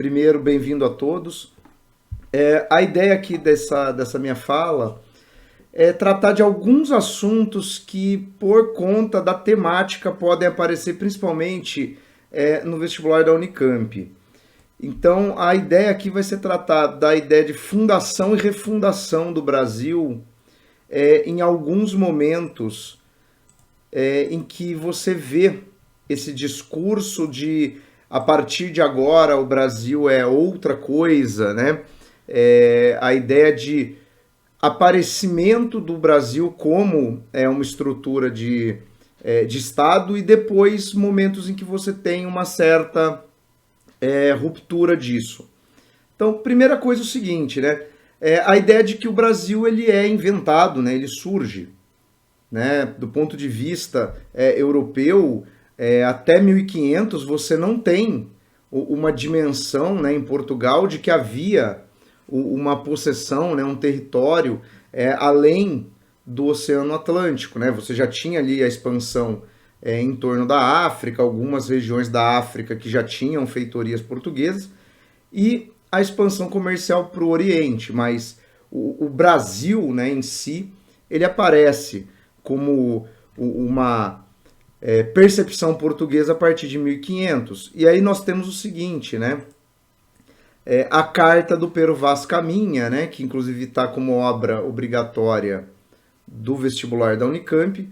Primeiro, bem-vindo a todos. A ideia aqui dessa minha fala é tratar de alguns assuntos que, por conta da temática, podem aparecer principalmente no vestibular da Unicamp. Então, a ideia aqui vai ser tratar da ideia de fundação e refundação do Brasil em alguns momentos em que você vê esse discurso de a partir de agora o Brasil é outra coisa, né? A ideia de aparecimento do Brasil como uma estrutura de Estado e depois momentos em que você tem uma certa ruptura disso. Então, primeira coisa é o seguinte, né? A ideia de que o Brasil ele é inventado, né? Ele surge, né? Do ponto de vista europeu, até 1500 você não tem uma dimensão, né, em Portugal de que havia uma possessão, né, um território além do Oceano Atlântico, né? Você já tinha ali a expansão em torno da África, algumas regiões da África que já tinham feitorias portuguesas e a expansão comercial para o Oriente, mas o Brasil, né, em si, ele aparece como uma percepção portuguesa a partir de 1500. E aí nós temos o seguinte, né? A Carta do Pero Vaz Caminha, né, que inclusive está como obra obrigatória do vestibular da Unicamp.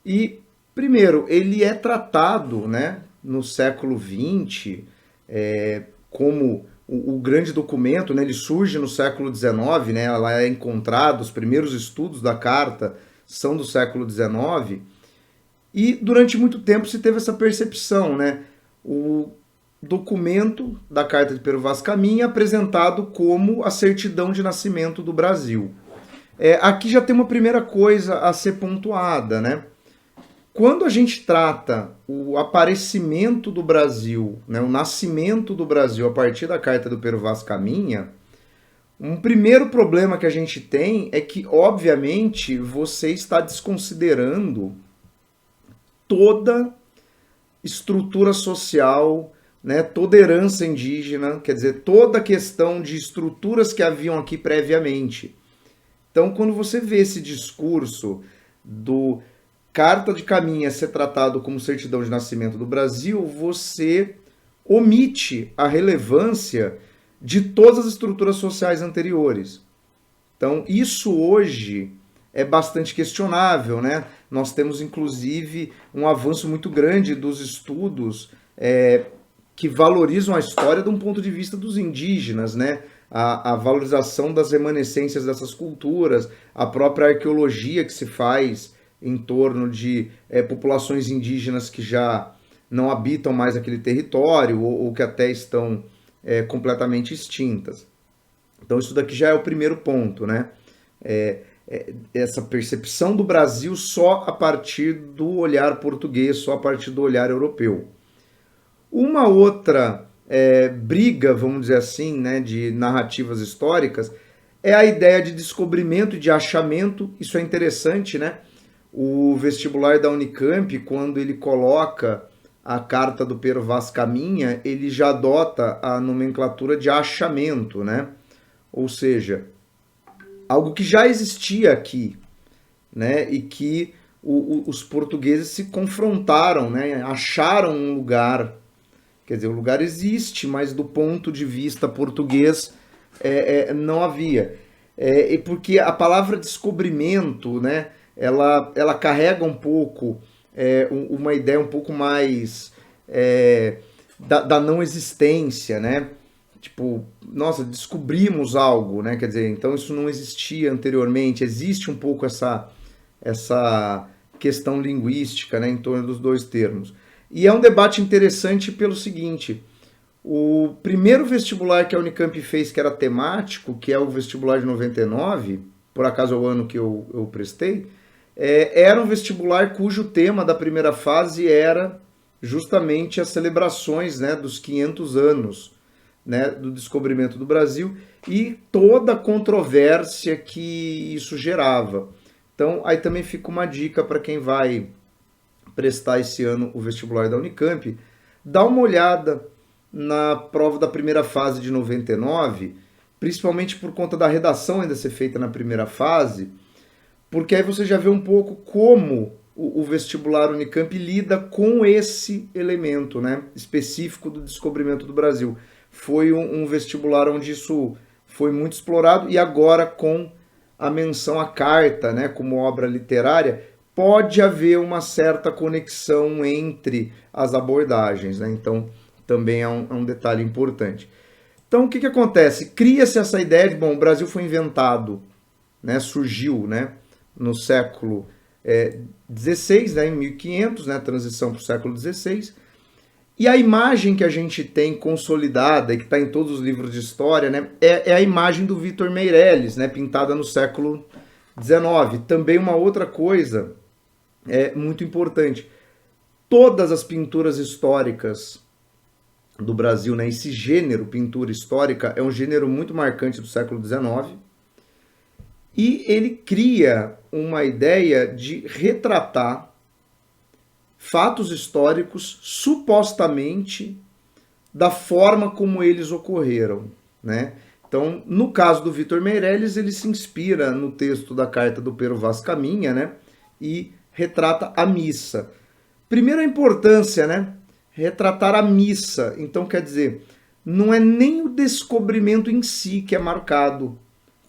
E, primeiro, ele é tratado, né, no século XX como o grande documento, né, ele surge no século XIX, né, ela é encontrada, os primeiros estudos da Carta são do século XIX. E durante muito tempo se teve essa percepção, né? O documento da Carta de Pero Vaz Caminha apresentado como a certidão de nascimento do Brasil. Aqui já tem uma primeira coisa a ser pontuada, né? Quando a gente trata o aparecimento do Brasil, né, o nascimento do Brasil a partir da Carta do Pero Vaz Caminha, um primeiro problema que a gente tem é que, obviamente, você está desconsiderando toda estrutura social, né, toda herança indígena, quer dizer, toda a questão de estruturas que haviam aqui previamente. Então, quando você vê esse discurso do Carta de Caminha ser tratado como certidão de nascimento do Brasil, você omite a relevância de todas as estruturas sociais anteriores. Então, isso hoje é bastante questionável, né? Nós temos, inclusive, um avanço muito grande dos estudos que valorizam a história de um ponto de vista dos indígenas, né? A valorização das remanescências dessas culturas, a própria arqueologia que se faz em torno de populações indígenas que já não habitam mais aquele território ou que até estão completamente extintas. Então isso daqui já é o primeiro ponto, né? Essa percepção do Brasil só a partir do olhar português, só a partir do olhar europeu. Uma outra briga, vamos dizer assim, né, de narrativas históricas é a ideia de descobrimento e de achamento. Isso é interessante, né? O vestibular da Unicamp, quando ele coloca a Carta do Pero Vaz Caminha, ele já adota a nomenclatura de achamento, né? Ou seja, algo que já existia aqui, né? E que os portugueses se confrontaram, né? Acharam um lugar. Quer dizer, o lugar existe, mas do ponto de vista português não havia. Porque a palavra descobrimento, né? Ela carrega um pouco uma ideia um pouco mais da não existência, né? Tipo, nossa, descobrimos algo, né? Quer dizer, então isso não existia anteriormente. Existe um pouco essa questão linguística, né, em torno dos dois termos. E é um debate interessante pelo seguinte: o primeiro vestibular que a Unicamp fez, que era temático, que é o vestibular de 99, por acaso é o ano que eu prestei, era um vestibular cujo tema da primeira fase era justamente as celebrações, né, dos 500 anos, né, do descobrimento do Brasil e toda a controvérsia que isso gerava. Então, aí também fica uma dica para quem vai prestar esse ano o vestibular da Unicamp, dá uma olhada na prova da primeira fase de 99, principalmente por conta da redação ainda ser feita na primeira fase, porque aí você já vê um pouco como o vestibular Unicamp lida com esse elemento, né, específico do descobrimento do Brasil. Foi um vestibular onde isso foi muito explorado, e agora com a menção à carta, né, como obra literária, pode haver uma certa conexão entre as abordagens, né? Então também é um detalhe importante. Então o que acontece? Cria-se essa ideia de, bom, o Brasil foi inventado, né, surgiu, né, no século XVI, né, em 1500, né, transição para o século XVI, e a imagem que a gente tem consolidada e que está em todos os livros de história, né, é a imagem do Vitor Meirelles, né, pintada no século XIX. Também uma outra coisa muito importante: todas as pinturas históricas do Brasil, né, esse gênero, pintura histórica, é um gênero muito marcante do século XIX, e ele cria uma ideia de retratar fatos históricos supostamente da forma como eles ocorreram, né? Então, no caso do Vitor Meirelles, ele se inspira no texto da carta do Pero Vaz Caminha, né, e retrata a missa. Primeiro, a importância, né? Retratar a missa. Então, quer dizer, não é nem o descobrimento em si que é marcado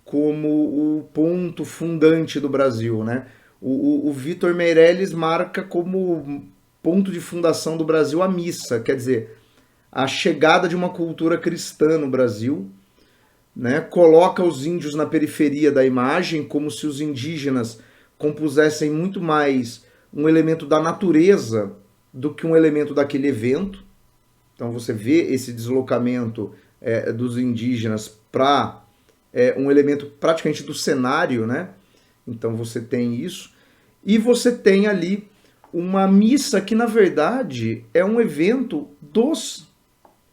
como o ponto fundante do Brasil, né? O Vitor Meirelles marca como ponto de fundação do Brasil a missa, quer dizer, a chegada de uma cultura cristã no Brasil, né? Coloca os índios na periferia da imagem, como se os indígenas compusessem muito mais um elemento da natureza do que um elemento daquele evento. Então você vê esse deslocamento dos indígenas para um elemento praticamente do cenário, né? Então você tem isso. E você tem ali uma missa que, na verdade, é um evento dos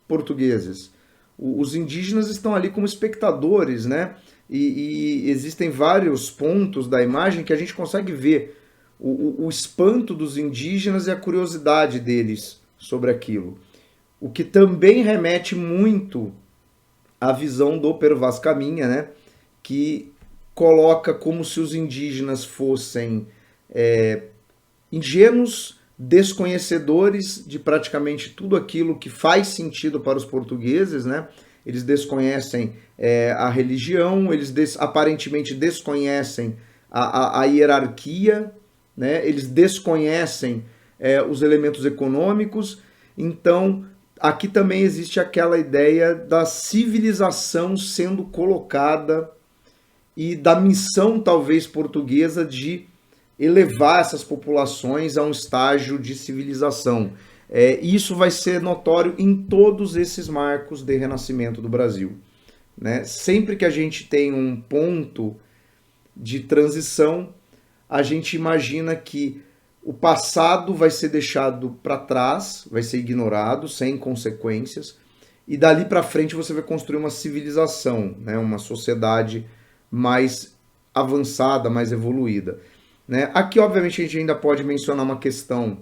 portugueses. Os indígenas estão ali como espectadores, né? E existem vários pontos da imagem que a gente consegue ver o espanto dos indígenas e a curiosidade deles sobre aquilo. O que também remete muito à visão do Pero Vaz Caminha, né? Que coloca como se os indígenas fossem ingênuos, desconhecedores de praticamente tudo aquilo que faz sentido para os portugueses, né? Eles desconhecem a religião, eles aparentemente desconhecem a hierarquia, né? Eles desconhecem os elementos econômicos. Então, aqui também existe aquela ideia da civilização sendo colocada e da missão, talvez, portuguesa de elevar essas populações a um estágio de civilização. Isso vai ser notório em todos esses marcos de renascimento do Brasil, né? Sempre que a gente tem um ponto de transição, a gente imagina que o passado vai ser deixado para trás, vai ser ignorado, sem consequências, e dali para frente você vai construir uma civilização, né? Uma sociedade mais avançada, mais evoluída, né? Aqui, obviamente, a gente ainda pode mencionar uma questão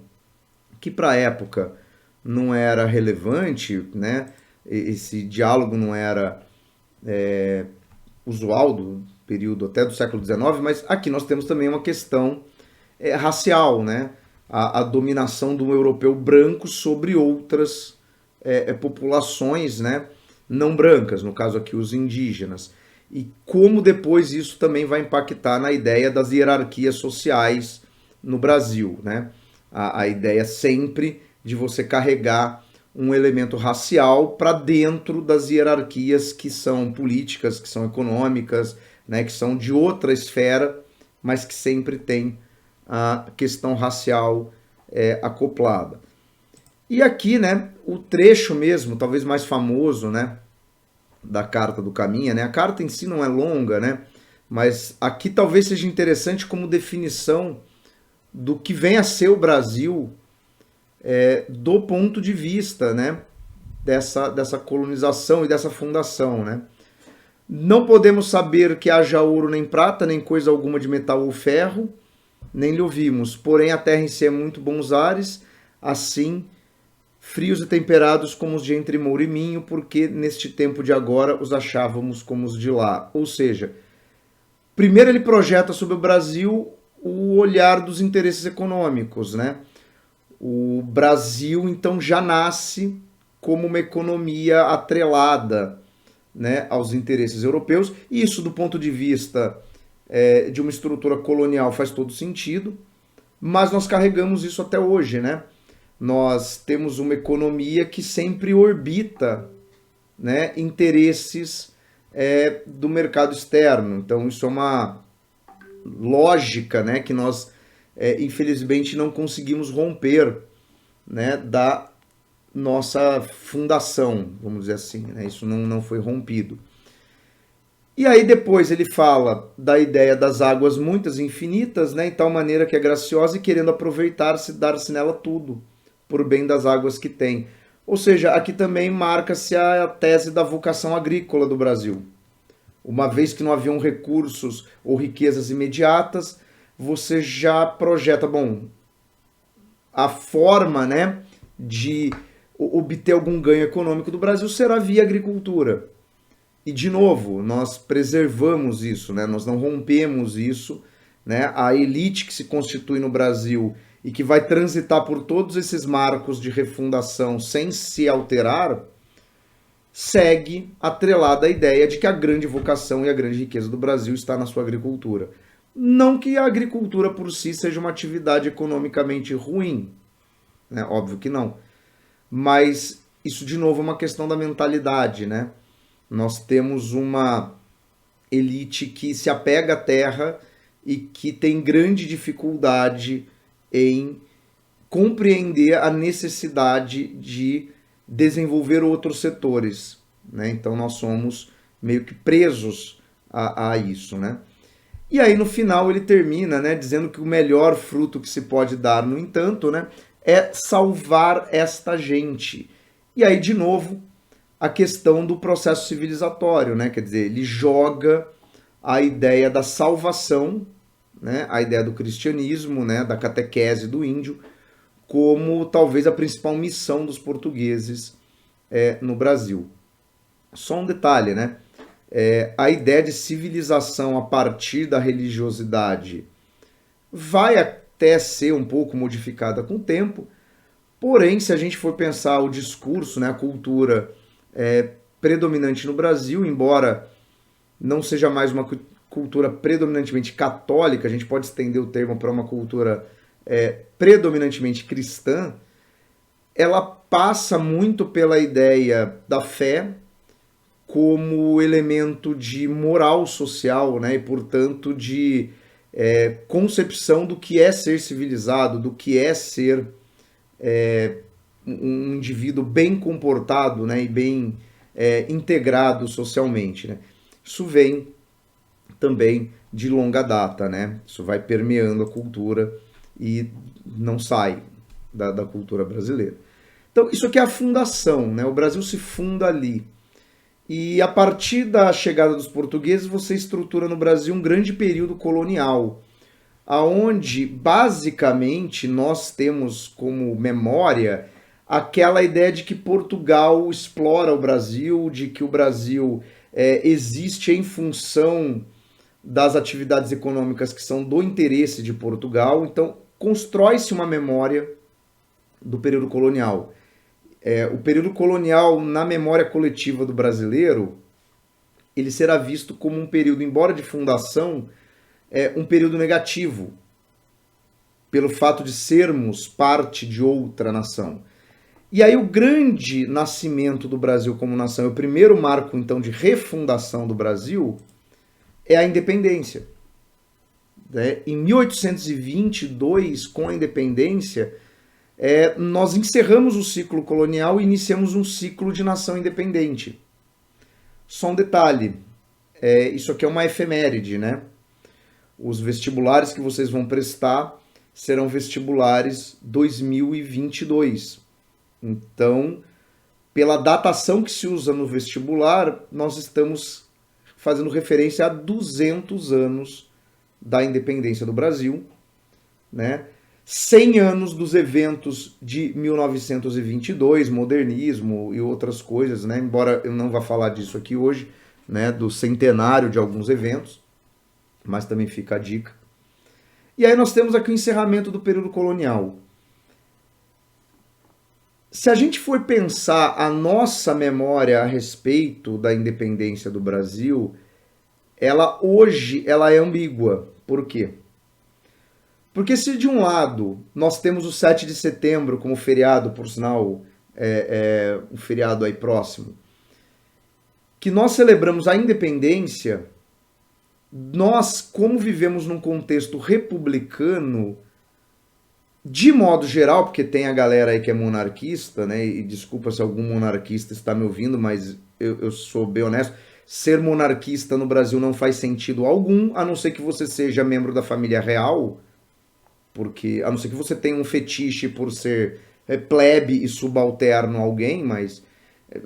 que para a época não era relevante, né? Esse diálogo não era usual do período até do século XIX, mas aqui nós temos também uma questão racial, né? A dominação do europeu branco sobre outras populações, né, não brancas, no caso aqui os indígenas. E como depois isso também vai impactar na ideia das hierarquias sociais no Brasil, né? A ideia sempre de você carregar um elemento racial para dentro das hierarquias que são políticas, que são econômicas, né, que são de outra esfera, mas que sempre tem a questão racial acoplada. E aqui, né, o trecho mesmo, talvez mais famoso, né, da Carta do Caminha, né? A carta em si não é longa, né? Mas aqui talvez seja interessante como definição do que vem a ser o Brasil do ponto de vista, né, dessa colonização e dessa fundação, né? Não podemos saber que haja ouro nem prata, nem coisa alguma de metal ou ferro, nem lhe ouvimos. Porém, a terra em si é muito bons ares, assim frios e temperados como os de entre Moura e Minho, porque neste tempo de agora os achávamos como os de lá. Ou seja, primeiro ele projeta sobre o Brasil o olhar dos interesses econômicos, né? O Brasil, então, já nasce como uma economia atrelada, né, aos interesses europeus. E isso, do ponto de vista de uma estrutura colonial, faz todo sentido, mas nós carregamos isso até hoje, né? Nós temos uma economia que sempre orbita, né, interesses do mercado externo. Então, isso é uma lógica, né, que nós, infelizmente, não conseguimos romper, né, da nossa fundação, vamos dizer assim, né? Isso não foi rompido. E aí depois ele fala da ideia das águas muitas, infinitas, né, em tal maneira que é graciosa e querendo aproveitar-se, dar-se nela tudo, por bem das águas que tem. Ou seja, aqui também marca-se a tese da vocação agrícola do Brasil. Uma vez que não haviam recursos ou riquezas imediatas, você já projeta, bom, a forma, né, de obter algum ganho econômico do Brasil será via agricultura. E, de novo, nós preservamos isso, né? Nós não rompemos isso, né? A elite que se constitui no Brasil e que vai transitar por todos esses marcos de refundação sem se alterar, segue atrelada à ideia de que a grande vocação e a grande riqueza do Brasil está na sua agricultura. Não que a agricultura por si seja uma atividade economicamente ruim, né? Óbvio que não. Mas isso, de novo, é uma questão da mentalidade, né? Nós temos uma elite que se apega à terra e que tem grande dificuldade em compreender a necessidade de desenvolver outros setores, né? Então nós somos meio que presos a isso, né? E aí no final ele termina, né, dizendo que o melhor fruto que se pode dar, no entanto, né, é salvar esta gente. E aí, de novo, a questão do processo civilizatório, né? Quer dizer, ele joga a ideia da salvação, né? A ideia do cristianismo, né? Da catequese do índio, como talvez a principal missão dos portugueses no Brasil. Só um detalhe, né? A ideia de civilização a partir da religiosidade vai até ser um pouco modificada com o tempo, porém, se a gente for pensar o discurso, né, a cultura predominante no Brasil, embora não seja mais uma cultura predominantemente católica, a gente pode estender o termo para uma cultura predominantemente cristã, ela passa muito pela ideia da fé como elemento de moral social, né, e, portanto, de concepção do que é ser civilizado, do que é ser um indivíduo bem comportado, né, e bem integrado socialmente, né? Isso vem também de longa data, né? Isso vai permeando a cultura e não sai da cultura brasileira. Então, isso aqui é a fundação, né? O Brasil se funda ali. E a partir da chegada dos portugueses, você estrutura no Brasil um grande período colonial, aonde basicamente nós temos como memória aquela ideia de que Portugal explora o Brasil, de que o Brasil existe em função das atividades econômicas que são do interesse de Portugal. Então, constrói-se uma memória do período colonial. O período colonial, na memória coletiva do brasileiro, ele será visto como um período, embora de fundação, um período negativo, pelo fato de sermos parte de outra nação. E aí o grande nascimento do Brasil como nação, o primeiro marco, então, de refundação do Brasil, é a independência. Em 1822, com a independência, nós encerramos o ciclo colonial e iniciamos um ciclo de nação independente. Só um detalhe, isso aqui é uma efeméride, né? Os vestibulares que vocês vão prestar serão vestibulares 2022. Então, pela datação que se usa no vestibular, nós estamos fazendo referência a 200 anos da independência do Brasil, né? 100 anos dos eventos de 1922, modernismo e outras coisas, né? Embora eu não vá falar disso aqui hoje, né? Do centenário de alguns eventos, mas também fica a dica. E aí nós temos aqui o encerramento do período colonial. Se a gente for pensar a nossa memória a respeito da independência do Brasil, hoje ela é ambígua. Por quê? Porque se de um lado nós temos o 7 de setembro como feriado, por sinal, um feriado aí próximo, que nós celebramos a independência, nós, como vivemos num contexto republicano, de modo geral, porque tem a galera aí que é monarquista, né? E desculpa se algum monarquista está me ouvindo, mas eu sou bem honesto. Ser monarquista no Brasil não faz sentido algum, a não ser que você seja membro da família real, porque a não ser que você tenha um fetiche por ser plebe e subalterno a alguém, mas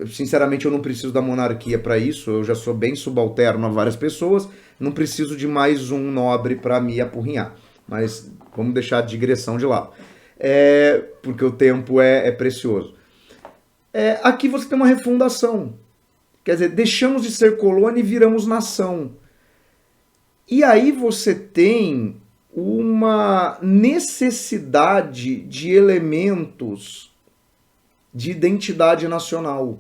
sinceramente eu não preciso da monarquia para isso, eu já sou bem subalterno a várias pessoas, não preciso de mais um nobre para me apurrinhar. Mas vamos deixar a digressão de lado, porque o tempo é precioso. Aqui você tem uma refundação, quer dizer, deixamos de ser colônia e viramos nação. E aí você tem uma necessidade de elementos de identidade nacional.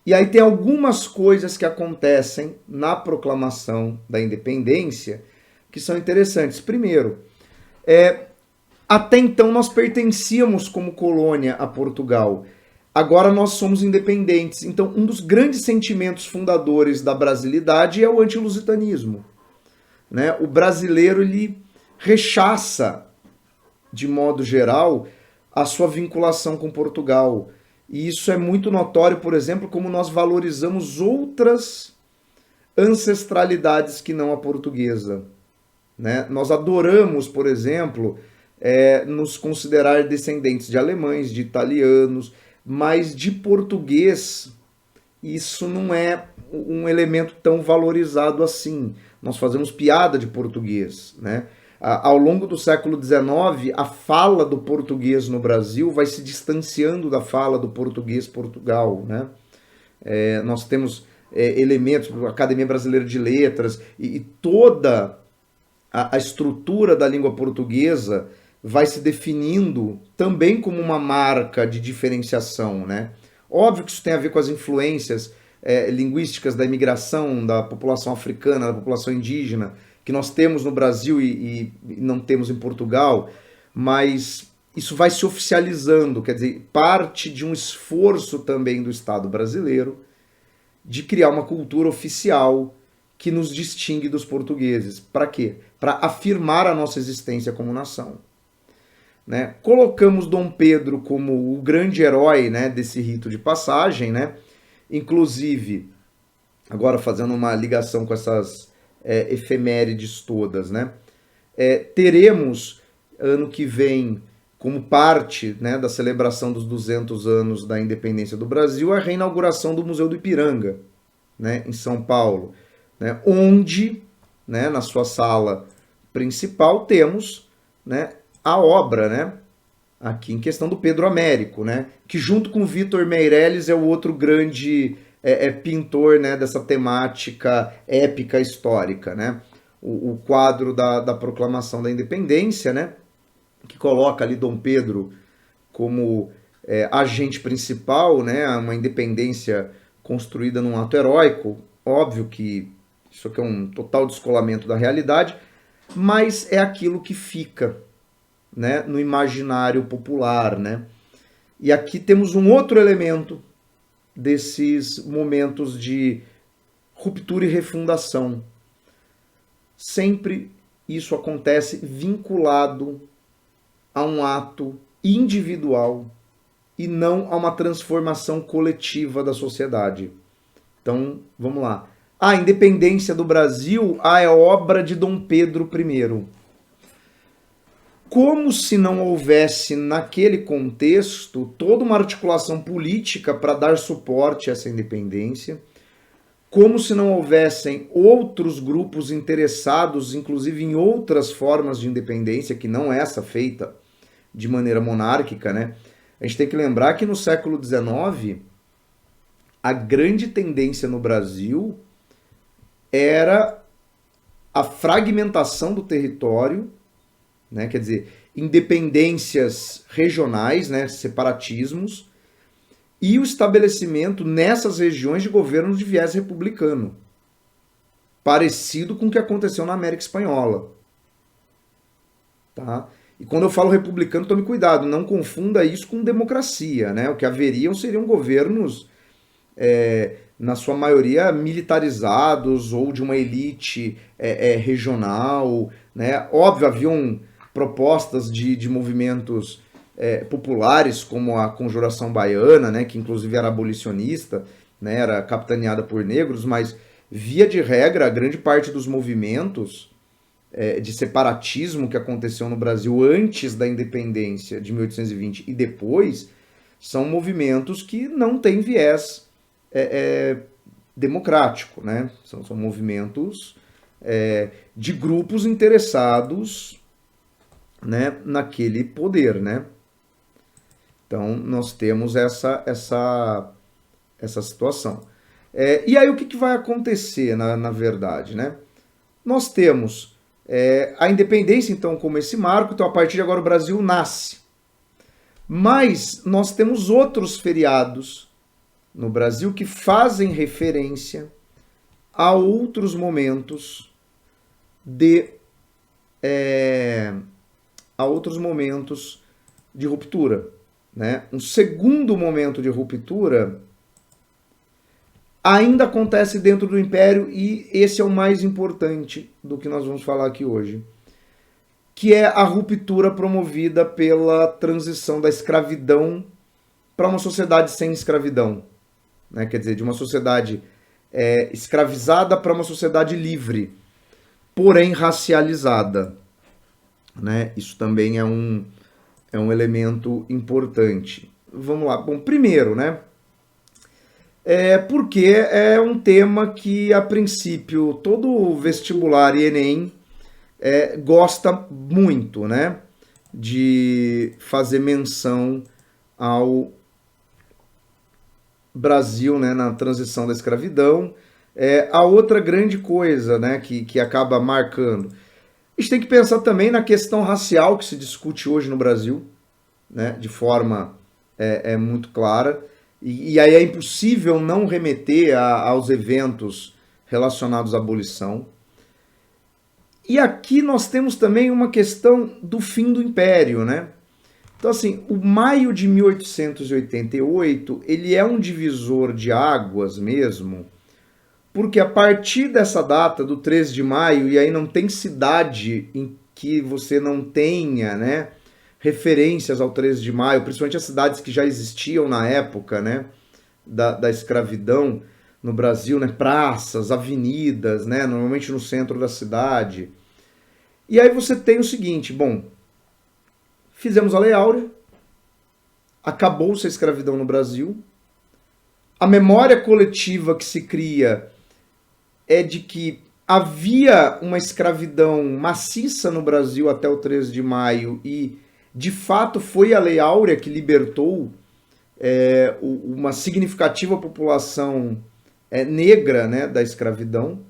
E aí tem algumas coisas que acontecem na proclamação da independência que são interessantes. Primeiro, até então nós pertencíamos como colônia a Portugal. Agora nós somos independentes. Então, um dos grandes sentimentos fundadores da brasilidade é o antilusitanismo. Né? O brasileiro ele rechaça, de modo geral, a sua vinculação com Portugal. E isso é muito notório, por exemplo, como nós valorizamos outras ancestralidades que não a portuguesa. Né? Nós adoramos, por exemplo, nos considerar descendentes de alemães, de italianos, mas de português isso não é um elemento tão valorizado assim. Nós fazemos piada de português, né? Ao longo do século XIX, a fala do português no Brasil vai se distanciando da fala do português Portugal, né? Nós temos elementos, a Academia Brasileira de Letras, e toda a estrutura da língua portuguesa vai se definindo também como uma marca de diferenciação, né? Óbvio que isso tem a ver com as influências linguísticas da imigração, da população africana, da população indígena, que nós temos no Brasil e não temos em Portugal, mas isso vai se oficializando, quer dizer, parte de um esforço também do Estado brasileiro de criar uma cultura oficial que nos distingue dos portugueses. Para quê? Para afirmar a nossa existência como nação. Né? Colocamos Dom Pedro como o grande herói, né, desse rito de passagem, né? Inclusive, agora fazendo uma ligação com essas efemérides todas, né? Teremos ano que vem, como parte, né, da celebração dos 200 anos da independência do Brasil, a reinauguração do Museu do Ipiranga, né, em São Paulo, né, onde, né, na sua sala principal temos, né, a obra, né, aqui em questão do Pedro Américo, né, que junto com Vitor Meirelles é o outro grande pintor, né, dessa temática épica histórica, né, o quadro da proclamação da independência, né, que coloca ali Dom Pedro como agente principal, né, uma independência construída num ato heróico. Óbvio que isso aqui é um total descolamento da realidade, mas é aquilo que fica, né, no imaginário popular, né? E aqui temos um outro elemento desses momentos de ruptura e refundação. Sempre isso acontece vinculado a um ato individual e não a uma transformação coletiva da sociedade. Então, vamos lá. A independência do Brasil é obra de Dom Pedro I. Como se não houvesse, naquele contexto, toda uma articulação política para dar suporte a essa independência, como se não houvessem outros grupos interessados, inclusive em outras formas de independência, que não essa feita de maneira monárquica, né? A gente tem que lembrar que no século XIX, a grande tendência no Brasil era a fragmentação do território, né? Quer dizer, independências regionais, né? Separatismos, e o estabelecimento nessas regiões de governos de viés republicano, parecido com o que aconteceu na América Espanhola. Tá? E quando eu falo republicano, tome cuidado, não confunda isso com democracia, né? O que haveriam seriam governos, na sua maioria, militarizados ou de uma elite regional, né? Óbvio, haviam propostas de movimentos populares, como a Conjuração Baiana, né? Que inclusive era abolicionista, né? Era capitaneada por negros, mas via de regra, a grande parte dos movimentos de separatismo que aconteceu no Brasil antes da independência de 1820 e depois, são movimentos que não têm viés democrático, né? São movimentos de grupos interessados, né, naquele poder, né? Então, nós temos essa situação. E aí, o que vai acontecer, na verdade, né? Nós temos a independência, então, como esse marco. Então, a partir de agora, o Brasil nasce. Mas nós temos outros feriados no Brasil que fazem referência a outros momentos de ruptura, né? Um segundo momento de ruptura ainda acontece dentro do Império, e esse é o mais importante do que nós vamos falar aqui hoje, que é a ruptura promovida pela transição da escravidão para uma sociedade sem escravidão, né? Quer dizer, de uma sociedade escravizada para uma sociedade livre, porém racializada, né? Isso também é um elemento importante. Vamos lá. Bom, primeiro, né? Porque é um tema que, a princípio, todo vestibular e Enem gosta muito, né? De fazer menção ao Brasil, né, na transição da escravidão. A outra grande coisa, né, que acaba marcando. A gente tem que pensar também na questão racial que se discute hoje no Brasil, né, de forma muito clara. E aí é impossível não remeter aos eventos relacionados à abolição. E aqui nós temos também uma questão do fim do Império, né? Então, assim, o maio de 1888, ele é um divisor de águas mesmo, porque a partir dessa data, do 13 de maio, e aí não tem cidade em que você não tenha, né, referências ao 13 de maio, principalmente as cidades que já existiam na época, né, da escravidão no Brasil, né, praças, avenidas, né, normalmente no centro da cidade. E aí você tem o seguinte, bom, fizemos a Lei Áurea, acabou-se a escravidão no Brasil, a memória coletiva que se cria é de que havia uma escravidão maciça no Brasil até o 13 de maio e, de fato, foi a Lei Áurea que libertou uma significativa população negra, né, da escravidão,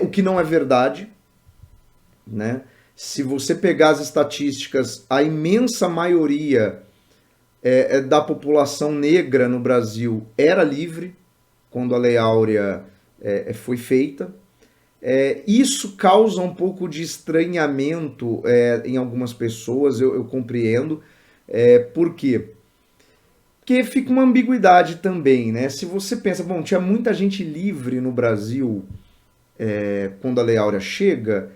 o que não é verdade, né? Se você pegar as estatísticas, a imensa maioria da população negra no Brasil era livre quando a Lei Áurea foi feita. Isso causa um pouco de estranhamento em algumas pessoas, eu compreendo. Por quê? Porque fica uma ambiguidade também, né? Se você pensa, bom, tinha muita gente livre no Brasil quando a Lei Áurea chega,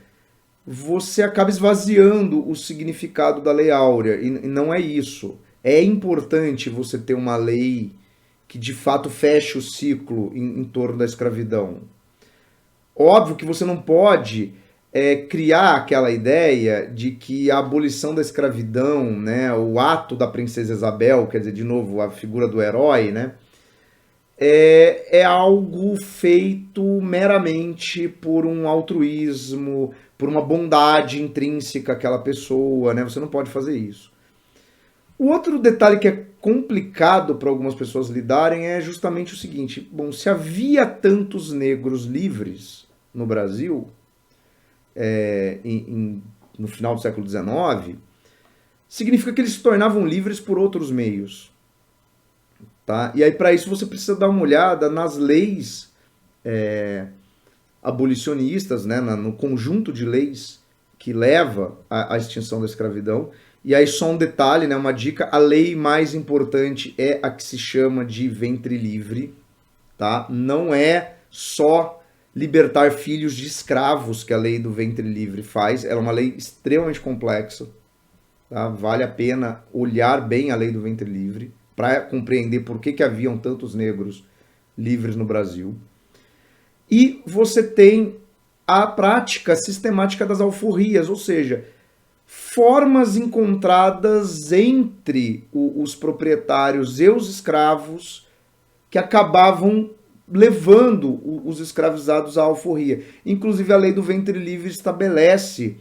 você acaba esvaziando o significado da Lei Áurea, e não é isso. É importante você ter uma lei que de fato feche o ciclo em torno da escravidão. Óbvio que você não pode criar aquela ideia de que a abolição da escravidão, né, o ato da princesa Isabel, quer dizer, de novo, a figura do herói, né, é algo feito meramente por um altruísmo, por uma bondade intrínseca àquela pessoa, né? Você não pode fazer isso. O outro detalhe que é complicado para algumas pessoas lidarem é justamente o seguinte: bom, se havia tantos negros livres no Brasil, no final do século XIX, significa que eles se tornavam livres por outros meios. Tá? E aí, para isso, você precisa dar uma olhada nas leis abolicionistas, né? No conjunto de leis que leva à extinção da escravidão. E aí, só um detalhe, né? Uma dica: a lei mais importante é a que se chama de ventre livre. Tá? Não é só libertar filhos de escravos que a lei do ventre livre faz. Ela é uma lei extremamente complexa. Tá? Vale a pena olhar bem a lei do ventre livre para compreender por que haviam tantos negros livres no Brasil. E você tem a prática sistemática das alforrias, ou seja, formas encontradas entre os proprietários e os escravos que acabavam levando os escravizados à alforria. Inclusive, a lei do ventre livre estabelece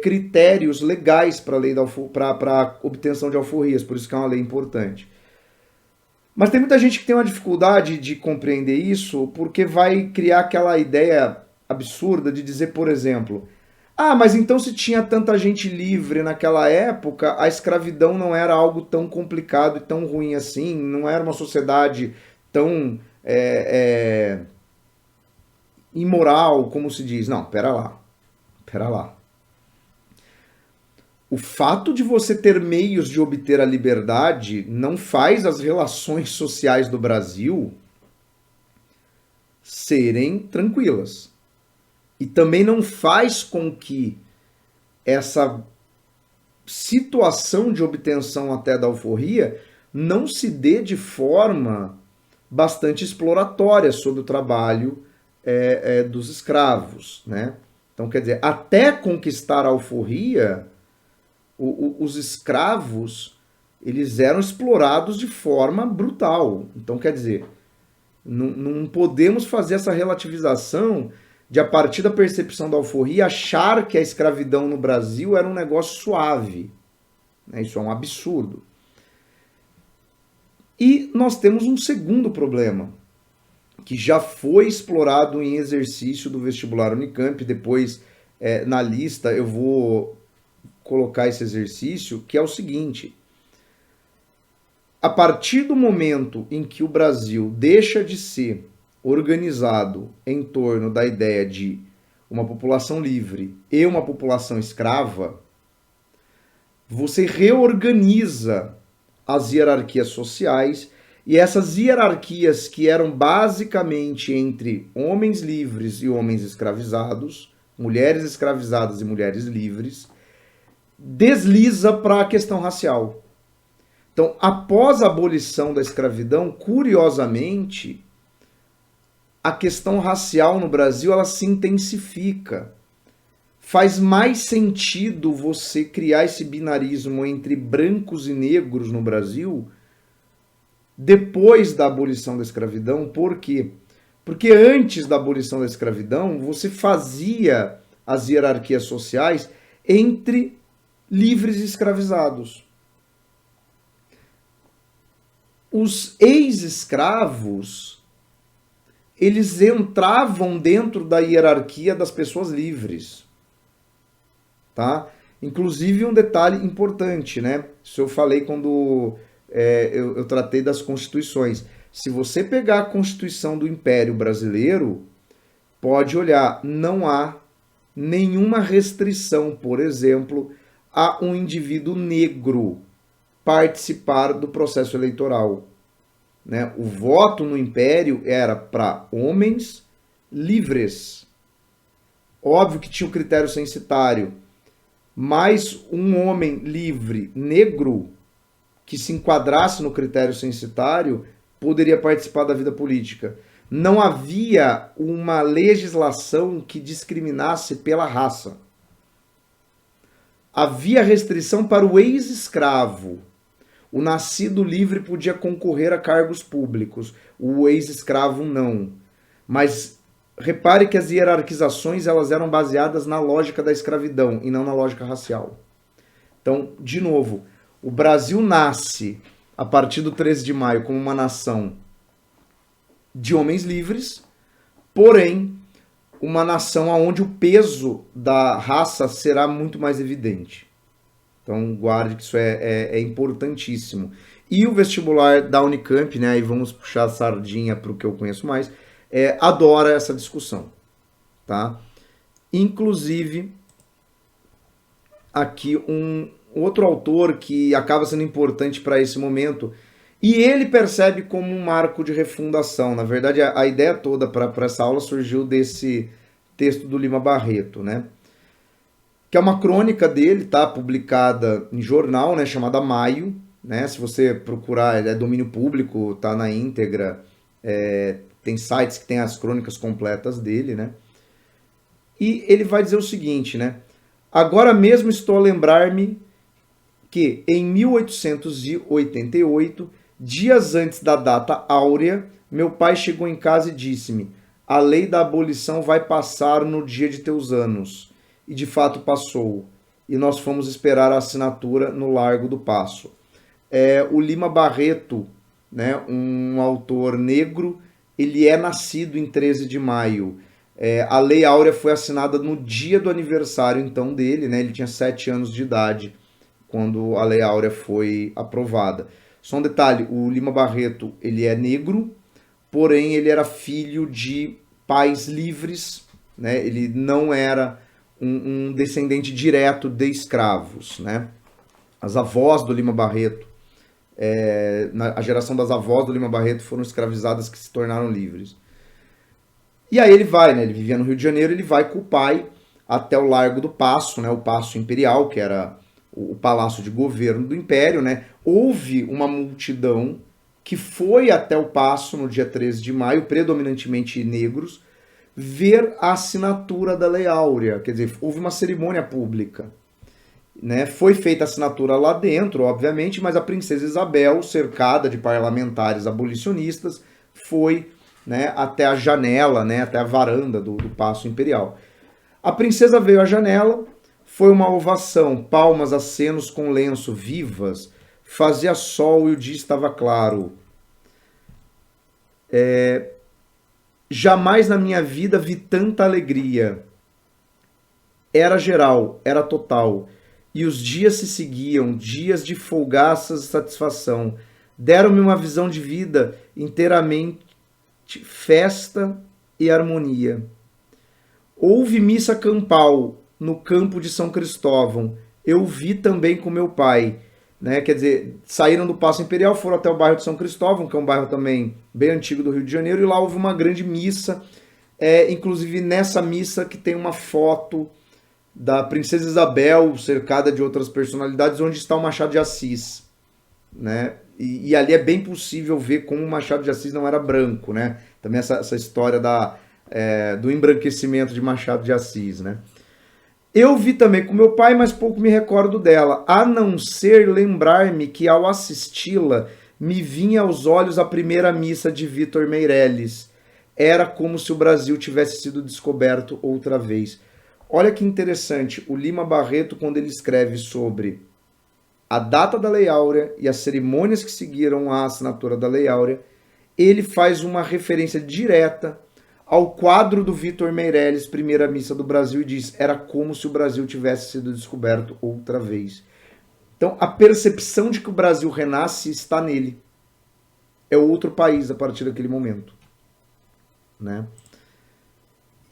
critérios legais para a obtenção de alforrias, por isso que é uma lei importante. Mas tem muita gente que tem uma dificuldade de compreender isso, porque vai criar aquela ideia absurda de dizer, por exemplo, mas então se tinha tanta gente livre naquela época, a escravidão não era algo tão complicado e tão ruim assim, não era uma sociedade tão imoral, como se diz. Não, pera lá. O fato de você ter meios de obter a liberdade não faz as relações sociais do Brasil serem tranquilas. E também não faz com que essa situação de obtenção até da alforria não se dê de forma bastante exploratória sobre o trabalho dos escravos, né? Então, quer dizer, até conquistar a alforria, os escravos, eles eram explorados de forma brutal. Então, quer dizer, não podemos fazer essa relativização de, a partir da percepção da alforria, achar que a escravidão no Brasil era um negócio suave. Isso é um absurdo. E nós temos um segundo problema, que já foi explorado em exercício do vestibular Unicamp. Depois, na lista, eu vou colocar esse exercício, que é o seguinte: a partir do momento em que o Brasil deixa de ser organizado em torno da ideia de uma população livre e uma população escrava, você reorganiza as hierarquias sociais, e essas hierarquias, que eram basicamente entre homens livres e homens escravizados, mulheres escravizadas e mulheres livres, desliza para a questão racial. Então, após a abolição da escravidão, curiosamente, a questão racial no Brasil ela se intensifica. Faz mais sentido você criar esse binarismo entre brancos e negros no Brasil depois da abolição da escravidão. Por quê? Porque antes da abolição da escravidão, você fazia as hierarquias sociais entre livres e escravizados. Os ex-escravos, eles entravam dentro da hierarquia das pessoas livres. Tá? Inclusive, um detalhe importante, né? Isso eu falei quando eu tratei das constituições. Se você pegar a Constituição do Império Brasileiro, pode olhar, não há nenhuma restrição, por exemplo, a um indivíduo negro participar do processo eleitoral. Né? O voto no Império era para homens livres. Óbvio que tinha o critério censitário, mas um homem livre negro que se enquadrasse no critério censitário poderia participar da vida política. Não havia uma legislação que discriminasse pela raça. Havia restrição para o ex-escravo. O nascido livre podia concorrer a cargos públicos, o ex-escravo não. Mas repare que as hierarquizações elas eram baseadas na lógica da escravidão e não na lógica racial. Então, de novo, o Brasil nasce a partir do 13 de maio como uma nação de homens livres, porém, uma nação onde o peso da raça será muito mais evidente. Então, guarde que isso é importantíssimo. E o vestibular da Unicamp, né, aí vamos puxar a sardinha para o que eu conheço mais, adora essa discussão. Tá? Inclusive, aqui um outro autor que acaba sendo importante para esse momento, e ele percebe como um marco de refundação. Na verdade, a ideia toda para essa aula surgiu desse texto do Lima Barreto, né? Que é uma crônica dele, tá? Publicada em jornal, né? Chamada Maio, né? Se você procurar, é domínio público, tá na íntegra. Tem sites que tem as crônicas completas dele, né? E ele vai dizer o seguinte, né? Agora mesmo estou a lembrar-me que em 1888, dias antes da data áurea, meu pai chegou em casa e disse-me: a lei da abolição vai passar no dia de teus anos. E de fato passou. E nós fomos esperar a assinatura no Largo do Paço. O Lima Barreto, né, um autor negro, ele é nascido em 13 de maio. A Lei Áurea foi assinada no dia do aniversário então dele, né? Ele tinha 7 anos de idade quando a Lei Áurea foi aprovada. Só um detalhe, o Lima Barreto, ele é negro, porém ele era filho de pais livres, né? Ele não era um descendente direto de escravos, né? As avós do Lima Barreto, a geração das avós do Lima Barreto foram escravizadas que se tornaram livres. E aí ele vai, né? Ele vivia no Rio de Janeiro, ele vai com o pai até o Largo do Paço, né? O Paço Imperial, que era o palácio de governo do Império, né? Houve uma multidão que foi até o Paço no dia 13 de maio, predominantemente negros, ver a assinatura da Lei Áurea. Quer dizer, houve uma cerimônia pública. Né? Foi feita a assinatura lá dentro, obviamente, mas a princesa Isabel, cercada de parlamentares abolicionistas, foi, né, até a janela, né, até a varanda do Paço Imperial. A princesa veio à janela, foi uma ovação, palmas, acenos com lenço, vivas, fazia sol e o dia estava claro. Jamais na minha vida vi tanta alegria. Era geral, era total. E os dias se seguiam, dias de folgaças satisfação. Deram-me uma visão de vida inteiramente festa e harmonia. Houve missa campal no campo de São Cristóvão. Eu vi também com meu pai. Né? Quer dizer, saíram do Paço Imperial, foram até o bairro de São Cristóvão, que é um bairro também bem antigo do Rio de Janeiro, e lá houve uma grande missa. Inclusive nessa missa que tem uma foto da princesa Isabel, cercada de outras personalidades, onde está o Machado de Assis, né? E ali é bem possível ver como o Machado de Assis não era branco, né? Também essa história do embranquecimento de Machado de Assis, né? Eu vi também com meu pai, mas pouco me recordo dela, a não ser lembrar-me que ao assisti-la, me vinha aos olhos a primeira missa de Vitor Meirelles. Era como se o Brasil tivesse sido descoberto outra vez. Olha que interessante, o Lima Barreto, quando ele escreve sobre a data da Lei Áurea e as cerimônias que seguiram a assinatura da Lei Áurea, ele faz uma referência direta ao quadro do Vitor Meirelles, Primeira Missa do Brasil, e diz: era como se o Brasil tivesse sido descoberto outra vez. Então, a percepção de que o Brasil renasce está nele. É outro país a partir daquele momento, né?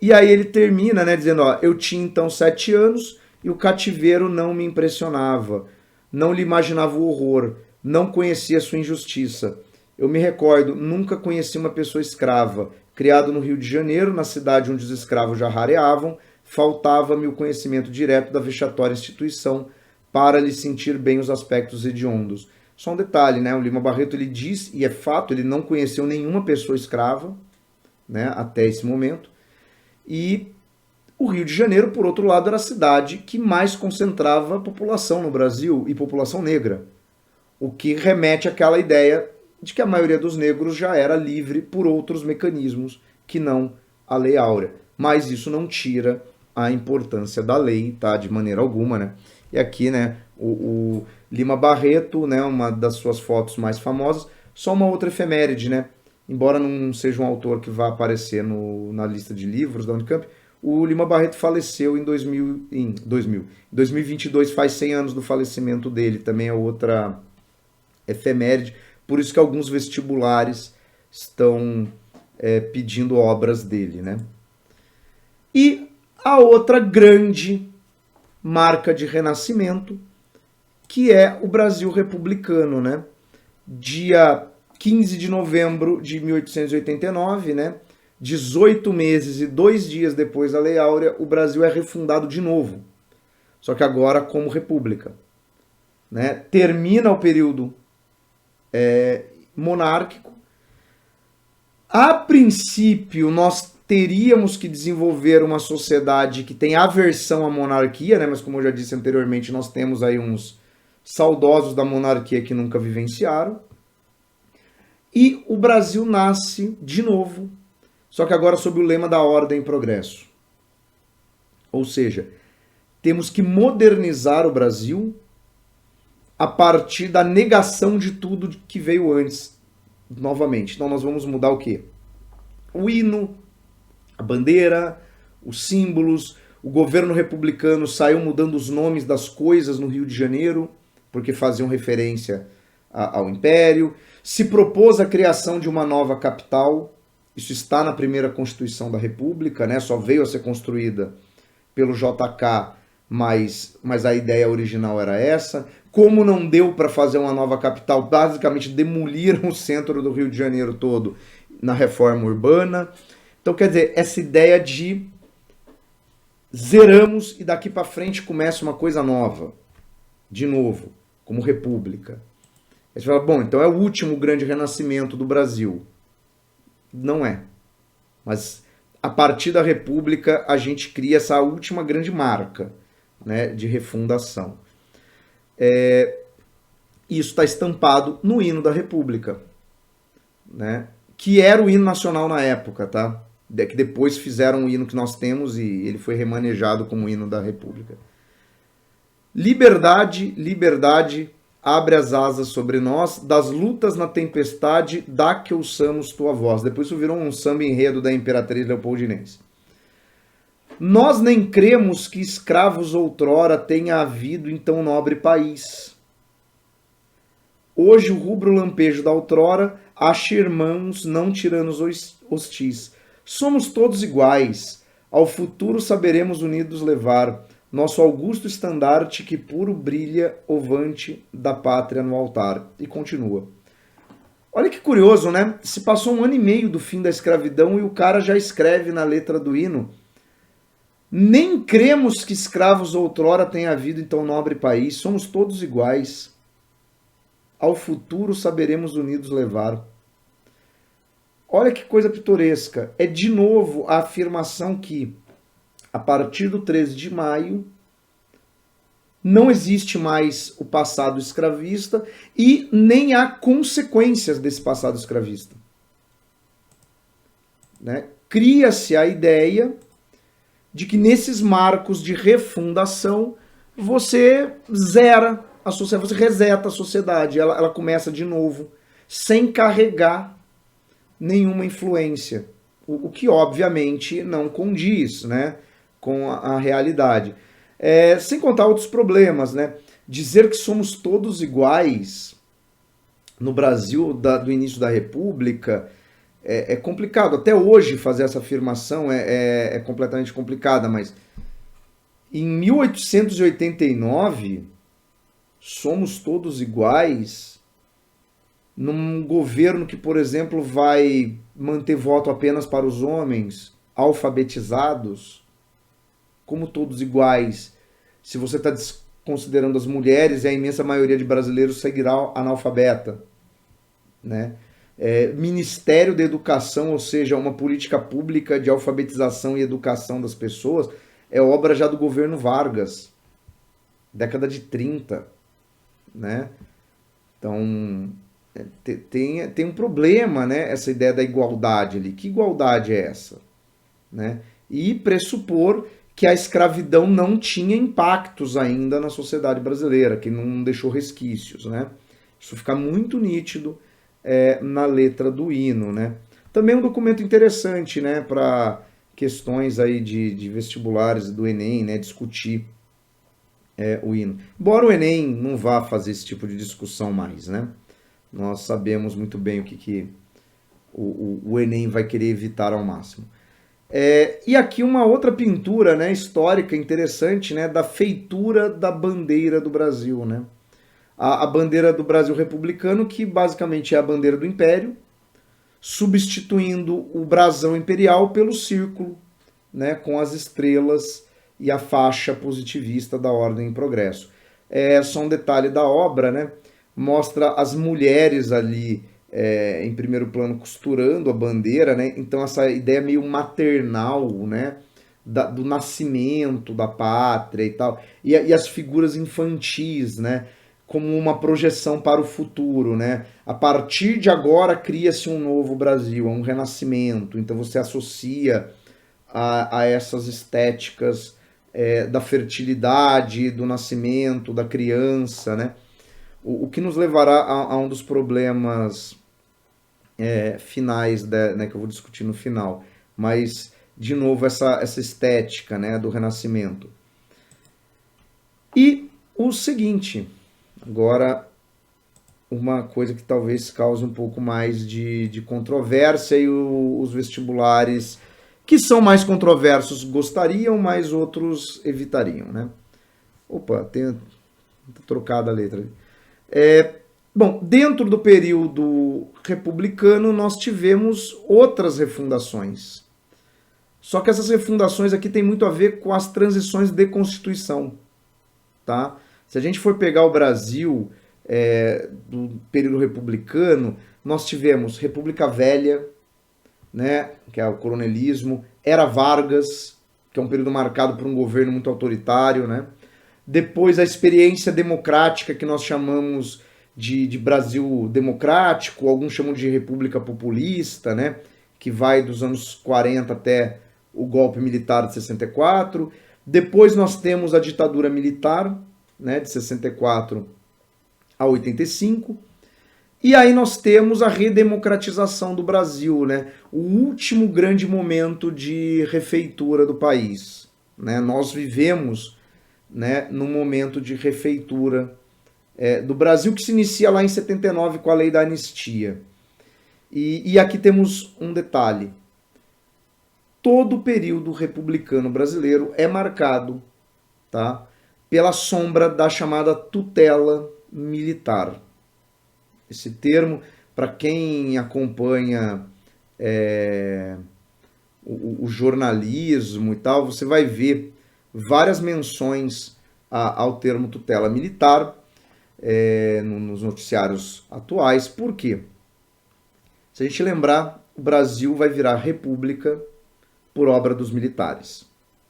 E aí ele termina, né, dizendo, eu tinha então 7 anos e o cativeiro não me impressionava, não lhe imaginava o horror, não conhecia sua injustiça. Eu me recordo, nunca conheci uma pessoa escrava. Criado no Rio de Janeiro, na cidade onde os escravos já rareavam, faltava-me o conhecimento direto da vexatória instituição para lhe sentir bem os aspectos hediondos. Só um detalhe, né, o Lima Barreto ele diz, e é fato, ele não conheceu nenhuma pessoa escrava, né, até esse momento. E o Rio de Janeiro, por outro lado, era a cidade que mais concentrava população no Brasil, e população negra. o que remete àquela ideia de que a maioria dos negros já era livre por outros mecanismos que não a Lei Áurea. Mas isso não tira a importância da lei, tá? De maneira alguma, né? E aqui, né, o Lima Barreto, né, uma das suas fotos mais famosas, só uma outra efeméride, né? Embora não seja um autor que vá aparecer na lista de livros da Unicamp, o Lima Barreto faleceu em 2022, faz 100 anos do falecimento dele, também é outra efeméride, por isso que alguns vestibulares estão pedindo obras dele, né? E a outra grande marca de renascimento, que é o Brasil republicano, né? Dia 15 de novembro de 1889, né? 18 meses e 2 dias depois da Lei Áurea, o Brasil é refundado de novo. Só que agora como república. Né? Termina o período monárquico. A princípio, nós teríamos que desenvolver uma sociedade que tem aversão à monarquia, né? Mas como eu já disse anteriormente, nós temos aí uns saudosos da monarquia que nunca vivenciaram. E o Brasil nasce de novo, só que agora sob o lema da ordem e progresso. Ou seja, temos que modernizar o Brasil a partir da negação de tudo que veio antes, novamente. Então nós vamos mudar o quê? O hino, a bandeira, os símbolos. O governo republicano saiu mudando os nomes das coisas no Rio de Janeiro, porque faziam referência ao Império. Se propôs a criação de uma nova capital. Isso está na primeira Constituição da República, né? Só veio a ser construída pelo JK, mas a ideia original era essa. Como não deu para fazer uma nova capital, basicamente demoliram o centro do Rio de Janeiro todo na reforma urbana. Então, quer dizer, essa ideia de zeramos e daqui para frente começa uma coisa nova, de novo, como república. Aí você fala, bom, então é o último grande renascimento do Brasil. Não é. Mas a partir da república a gente cria essa última grande marca, né, de refundação. Isso está estampado no hino da república, né, que era o hino nacional na época, tá? Que depois fizeram o hino que nós temos e ele foi remanejado como hino da república. Liberdade, liberdade, abre as asas sobre nós, das lutas na tempestade, dá que ouçamos tua voz. Depois isso virou um samba enredo da Imperatriz Leopoldinense. Nós nem cremos que escravos outrora tenha havido em tão nobre país. Hoje o rubro lampejo da outrora acha irmãos não tiranos hostis. Somos todos iguais, ao futuro saberemos unidos levar nosso augusto estandarte que puro brilha ovante da pátria no altar. E continua. Olha que curioso, né? Se passou 1 ano e meio do fim da escravidão e o cara já escreve na letra do hino: nem cremos que escravos outrora tenha havido em tão nobre país, somos todos iguais. Ao futuro saberemos unidos levar. Olha que coisa pitoresca. É de novo a afirmação que, a partir do 13 de maio, não existe mais o passado escravista e nem há consequências desse passado escravista. Né? Cria-se a ideia de que nesses marcos de refundação você zera a sociedade, você reseta a sociedade, ela começa de novo, sem carregar nenhuma influência, o que obviamente não condiz, né, com a realidade. Sem contar outros problemas, né? Dizer que somos todos iguais no Brasil do início da República é complicado. Até hoje fazer essa afirmação é completamente complicada, mas em 1889 somos todos iguais num governo que, por exemplo, vai manter voto apenas para os homens alfabetizados, como todos iguais. Se você está considerando as mulheres, e a imensa maioria de brasileiros seguirá analfabeta, né? Ministério da Educação, ou seja, uma política pública de alfabetização e educação das pessoas, é obra já do governo Vargas, década de 30, né? Então, tem um problema, né, essa ideia da igualdade ali. Que igualdade é essa? Né? E pressupor que a escravidão não tinha impactos ainda na sociedade brasileira, que não deixou resquícios. Né? Isso fica muito nítido na letra do hino. Né? Também um documento interessante, né, para questões aí de vestibulares do Enem, né, discutir o hino. Embora o Enem não vá fazer esse tipo de discussão mais, né? Nós sabemos muito bem o que o Enem vai querer evitar ao máximo. E aqui uma outra pintura, né, histórica interessante, né, da feitura da bandeira do Brasil. Né? A bandeira do Brasil republicano, que basicamente é a bandeira do Império, substituindo o brasão imperial pelo círculo, né, com as estrelas e a faixa positivista da Ordem em Progresso. Só um detalhe da obra, né, mostra as mulheres ali em primeiro plano costurando a bandeira, né, então essa ideia meio maternal, né, do nascimento da pátria e tal, e as figuras infantis, né, como uma projeção para o futuro, né? A partir de agora cria-se um novo Brasil, um renascimento. Então você associa a essas estéticas da fertilidade, do nascimento, da criança, né? O que nos levará a um dos problemas finais, né, que eu vou discutir no final. Mas, de novo, essa estética, né, do renascimento. E o seguinte... Agora, uma coisa que talvez cause um pouco mais de controvérsia e os vestibulares que são mais controversos gostariam, mas outros evitariam, né? Opa, tenho trocado a letra. Bom, dentro do período republicano nós tivemos outras refundações. Só que essas refundações aqui têm muito a ver com as transições de Constituição, tá? Se a gente for pegar o Brasil do período republicano, nós tivemos República Velha, né, que é o coronelismo, Era Vargas, que é um período marcado por um governo muito autoritário, né? Depois a experiência democrática, que nós chamamos de Brasil democrático, alguns chamam de República Populista, né, que vai dos anos 40 até o golpe militar de 64. Depois nós temos a ditadura militar, né, de 64 a 85, e aí nós temos a redemocratização do Brasil, né, o último grande momento de refeitura do país. Né? Nós vivemos, né, num momento de refeitura do Brasil que se inicia lá em 79 com a lei da anistia. E aqui temos um detalhe. Todo o período republicano brasileiro é marcado, tá, pela sombra da chamada tutela militar. Esse termo, para quem acompanha o jornalismo e tal, você vai ver várias menções ao termo tutela militar nos noticiários atuais. Por quê? Se a gente lembrar, o Brasil vai virar república por obra dos militares.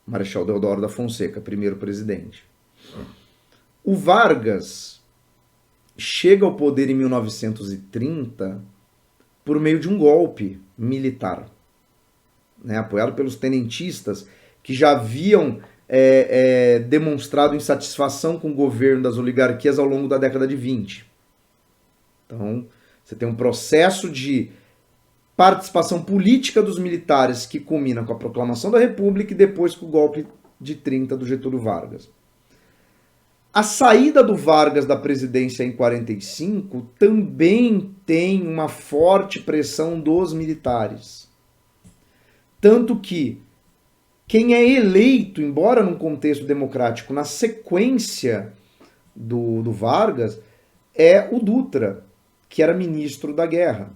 Marechal Deodoro da Fonseca, primeiro presidente. O Vargas chega ao poder em 1930 por meio de um golpe militar, né, apoiado pelos tenentistas, que já haviam demonstrado insatisfação com o governo das oligarquias ao longo da década de 20. Então, você tem um processo de participação política dos militares que culmina com a proclamação da República e depois com o golpe de 30 do Getúlio Vargas. A saída do Vargas da presidência em 45 também tem uma forte pressão dos militares. Tanto que quem é eleito, embora num contexto democrático, na sequência do Vargas, é o Dutra, que era ministro da Guerra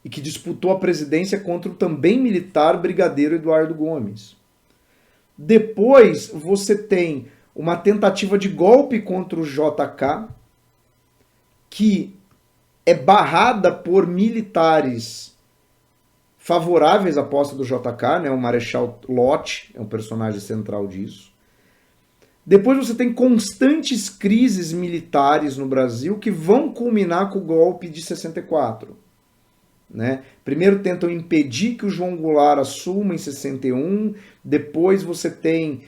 e que disputou a presidência contra o também militar brigadeiro Eduardo Gomes. Depois você tem uma tentativa de golpe contra o JK, que é barrada por militares favoráveis à posse do JK, né? O Marechal Lott é um personagem central disso. Depois você tem constantes crises militares no Brasil que vão culminar com o golpe de 64. Né? Primeiro tentam impedir que o João Goulart assuma em 61, depois você tem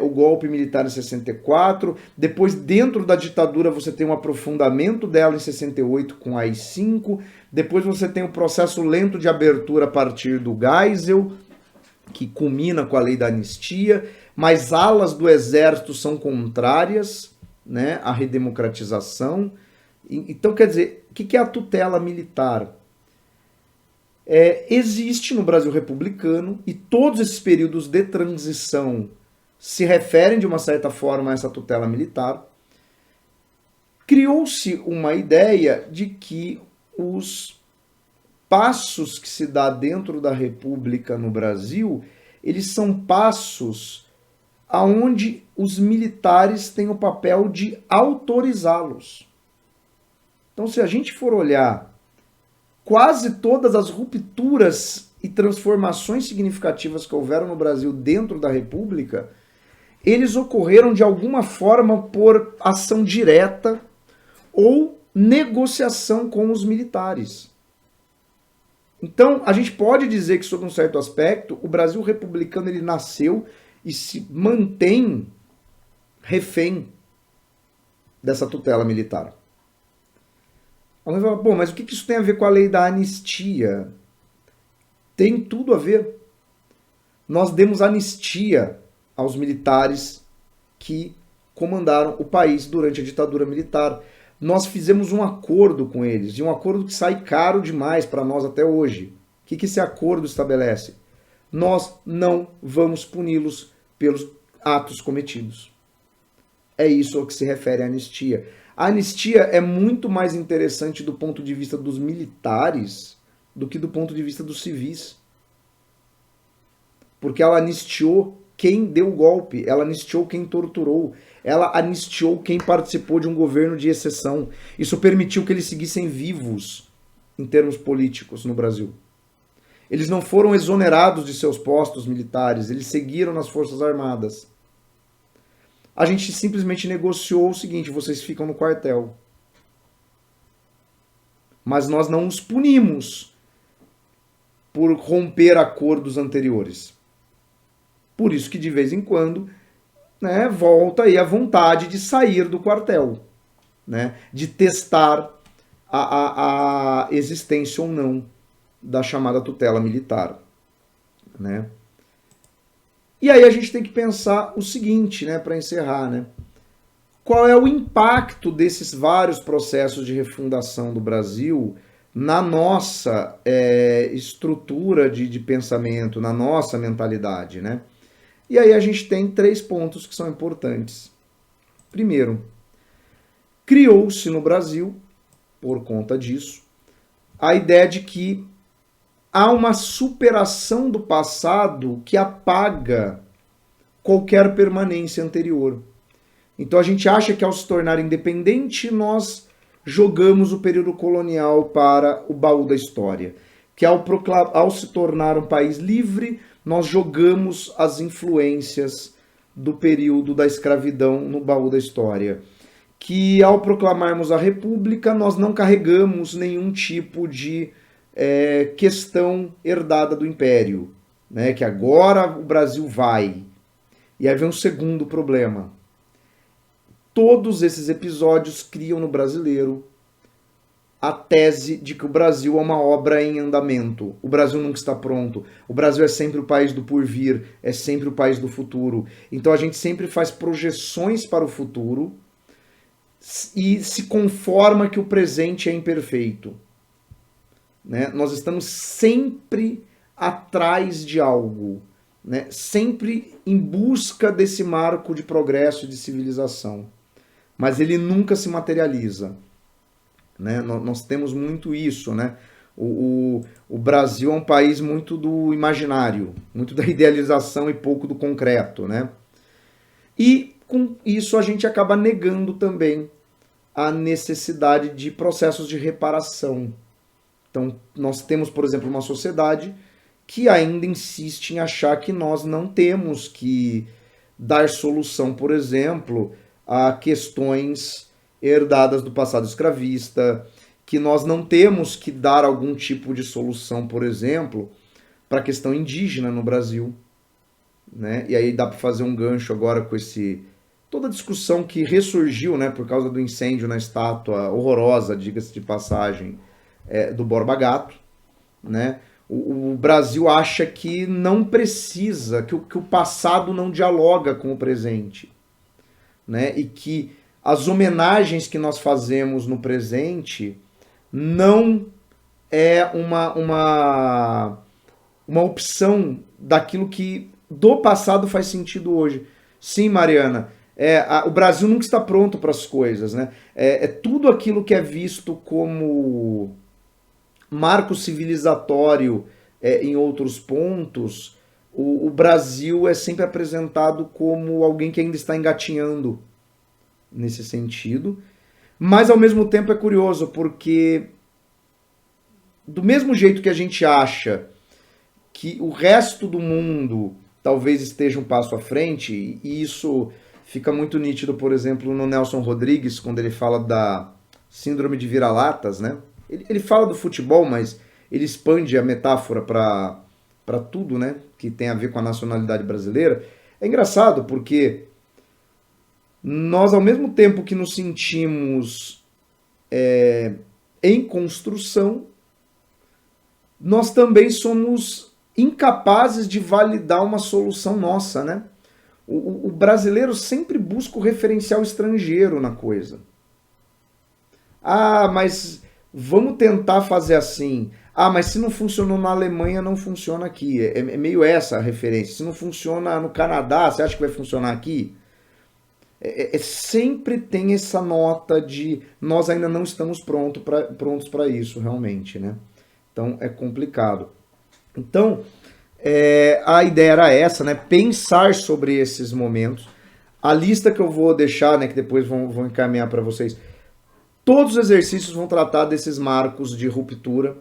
o golpe militar em 64, depois dentro da ditadura você tem um aprofundamento dela em 68 com a AI-5, depois você tem o processo lento de abertura a partir do Geisel, que culmina com a lei da anistia, mas alas do exército são contrárias, né, à redemocratização. Então, quer dizer, o que é a tutela militar? Existe no Brasil republicano e todos esses períodos de transição se referem de uma certa forma a essa tutela militar. Criou-se uma ideia de que os passos que se dá dentro da República no Brasil, eles são passos aonde os militares têm o papel de autorizá-los. Então, se a gente for olhar quase todas as rupturas e transformações significativas que houveram no Brasil dentro da República, eles ocorreram de alguma forma por ação direta ou negociação com os militares. Então, a gente pode dizer que, sob um certo aspecto, o Brasil republicano ele nasceu e se mantém refém dessa tutela militar. Alguém fala, bom, mas o que isso tem a ver com a lei da anistia? Tem tudo a ver. Nós demos anistia aos militares que comandaram o país durante a ditadura militar. Nós fizemos um acordo com eles, e um acordo que sai caro demais para nós até hoje. O que esse acordo estabelece? Nós não vamos puni-los pelos atos cometidos. É isso ao que se refere à anistia. A anistia é muito mais interessante do ponto de vista dos militares do que do ponto de vista dos civis. Porque ela anistiou quem deu o golpe, ela anistiou quem torturou, ela anistiou quem participou de um governo de exceção. Isso permitiu que eles seguissem vivos em termos políticos no Brasil. Eles não foram exonerados de seus postos militares, eles seguiram nas Forças Armadas. A gente simplesmente negociou o seguinte, vocês ficam no quartel. Mas nós não os punimos por romper acordos anteriores. Por isso que de vez em quando, né, volta aí a vontade de sair do quartel, né, de testar a existência ou não da chamada tutela militar, né? E aí a gente tem que pensar o seguinte, né, para encerrar, né? Qual é o impacto desses vários processos de refundação do Brasil na nossa estrutura de pensamento, na nossa mentalidade, né? E aí a gente tem 3 pontos que são importantes. Primeiro, criou-se no Brasil, por conta disso, a ideia de que há uma superação do passado que apaga qualquer permanência anterior. Então a gente acha que ao se tornar independente, nós jogamos o período colonial para o baú da história. Que ao se tornar um país livre, nós jogamos as influências do período da escravidão no baú da história. Que ao proclamarmos a República, nós não carregamos nenhum tipo de questão herdada do Império, né? Que agora o Brasil vai. E aí vem um segundo problema. Todos esses episódios criam no brasileiro a tese de que o Brasil é uma obra em andamento. O Brasil nunca está pronto. O Brasil é sempre o país do porvir, é sempre o país do futuro. Então a gente sempre faz projeções para o futuro e se conforma que o presente é imperfeito. Né? Nós estamos sempre atrás de algo, né? Sempre em busca desse marco de progresso e de civilização. Mas ele nunca se materializa. Né? Nós temos muito isso. Né? O Brasil é um país muito do imaginário, muito da idealização e pouco do concreto. Né? E com isso a gente acaba negando também a necessidade de processos de reparação. Então, nós temos, por exemplo, uma sociedade que ainda insiste em achar que nós não temos que dar solução, por exemplo, a questões herdadas do passado escravista, que nós não temos que dar algum tipo de solução, por exemplo, para a questão indígena no Brasil, né? E aí dá para fazer um gancho agora com toda a discussão que ressurgiu, né, por causa do incêndio na estátua horrorosa, diga-se de passagem, do Borba Gato, né? O Brasil acha que não precisa, que o passado não dialoga com o presente, né? E que as homenagens que nós fazemos no presente não é uma opção daquilo que do passado faz sentido hoje. Sim, Mariana, o Brasil nunca está pronto para as coisas, né? Tudo aquilo que é visto como marco civilizatório em outros pontos, o Brasil é sempre apresentado como alguém que ainda está engatinhando nesse sentido. Mas, ao mesmo tempo, é curioso, porque do mesmo jeito que a gente acha que o resto do mundo talvez esteja um passo à frente, e isso fica muito nítido, por exemplo, no Nelson Rodrigues, quando ele fala da síndrome de vira-latas, né? Ele fala do futebol, mas ele expande a metáfora para tudo, né? Que tem a ver com a nacionalidade brasileira. É engraçado, porque nós, ao mesmo tempo que nos sentimos em construção, nós também somos incapazes de validar uma solução nossa, né? O brasileiro sempre busca o referencial estrangeiro na coisa. Ah, mas vamos tentar fazer assim. Ah, mas se não funcionou na Alemanha, não funciona aqui. É meio essa a referência. Se não funciona no Canadá, você acha que vai funcionar aqui? Sempre tem essa nota de nós ainda não estamos prontos para isso, realmente, né? Então é complicado. Então, a ideia era essa, né? Pensar sobre esses momentos. A lista que eu vou deixar, né, que depois vou encaminhar para vocês, todos os exercícios vão tratar desses marcos de ruptura,